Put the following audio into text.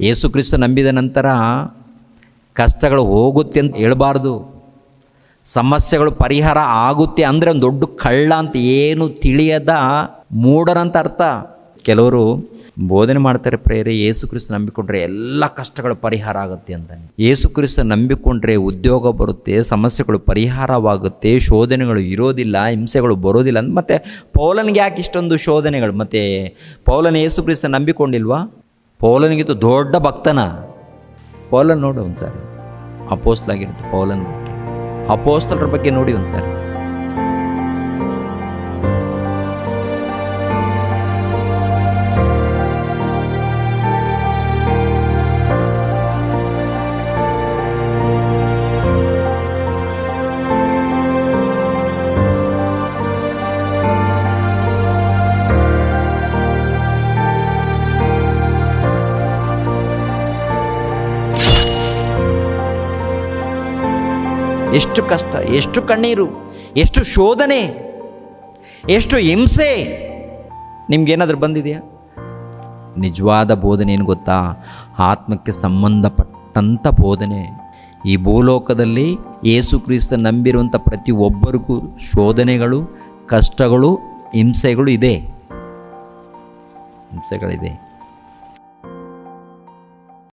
ಯೇಸು ಕ್ರಿಸ್ತ ನಂಬಿದ ನಂತರ ಕಷ್ಟಗಳು ಹೋಗುತ್ತೆ ಅಂತ ಹೇಳ್ಬಾರ್ದು. ಸಮಸ್ಯೆಗಳು ಪರಿಹಾರ ಆಗುತ್ತೆ ಅಂದರೆ ಒಂದು ದೊಡ್ಡ ಕಳ್ಳ ಅಂತ, ಏನು ತಿಳಿಯದ ಮೂಢರಂತ ಅರ್ಥ. ಕೆಲವರು ಬೋಧನೆ ಮಾಡ್ತಾರೆ, ಪ್ರೇರೆ ಯೇಸು ಕ್ರಿಸ್ತ ನಂಬಿಕೊಂಡ್ರೆ ಎಲ್ಲ ಕಷ್ಟಗಳು ಪರಿಹಾರ ಆಗುತ್ತೆ ಅಂತಾನೆ. ಯೇಸು ಕ್ರಿಸ್ತ ನಂಬಿಕೊಂಡ್ರೆ ಉದ್ಯೋಗ ಬರುತ್ತೆ, ಸಮಸ್ಯೆಗಳು ಪರಿಹಾರವಾಗುತ್ತೆ, ಶೋಧನೆಗಳು ಇರೋದಿಲ್ಲ, ಹಿಂಸೆಗಳು ಬರೋದಿಲ್ಲ ಅಂತ. ಮತ್ತು ಪೌಲನಿಗೆ ಯಾಕೆ ಇಷ್ಟೊಂದು ಶೋಧನೆಗಳು? ಮತ್ತು ಪೌಲನ ಯೇಸು ಕ್ರಿಸ್ತ ನಂಬಿಕೊಂಡಿಲ್ವಾ? ಪೌಲನಿಗಿಂತ ದೊಡ್ಡ ಭಕ್ತನ ಪೌಲನ್ ನೋಡು ಒಂದು ಸಾರಿ, ಅಪೋಸ್ತಲಾಗಿರುತ್ತೆ ಪೌಲನ್ ಬಗ್ಗೆ, ಅಪೋಸ್ತಲರ ಬಗ್ಗೆ ನೋಡಿ ಒಂದು ಸಾರಿ. ಎಷ್ಟು ಕಷ್ಟ, ಎಷ್ಟು ಕಣ್ಣೀರು, ಎಷ್ಟು ಶೋಧನೆ, ಎಷ್ಟು ಹಿಂಸೆ. ನಿಮ್ಗೇನಾದರೂ ಬಂದಿದೆಯಾ? ನಿಜವಾದ ಬೋಧನೆ ಏನು ಗೊತ್ತಾ? ಆತ್ಮಕ್ಕೆ ಸಂಬಂಧಪಟ್ಟಂಥ ಬೋಧನೆ. ಈ ಭೂಲೋಕದಲ್ಲಿ ಯೇಸು ಕ್ರಿಸ್ತ ನಂಬಿರುವಂಥ ಪ್ರತಿಯೊಬ್ಬರಿಗೂ ಶೋಧನೆಗಳು, ಕಷ್ಟಗಳು, ಹಿಂಸೆಗಳು ಇದೆ, ಹಿಂಸೆಗಳಿದೆ.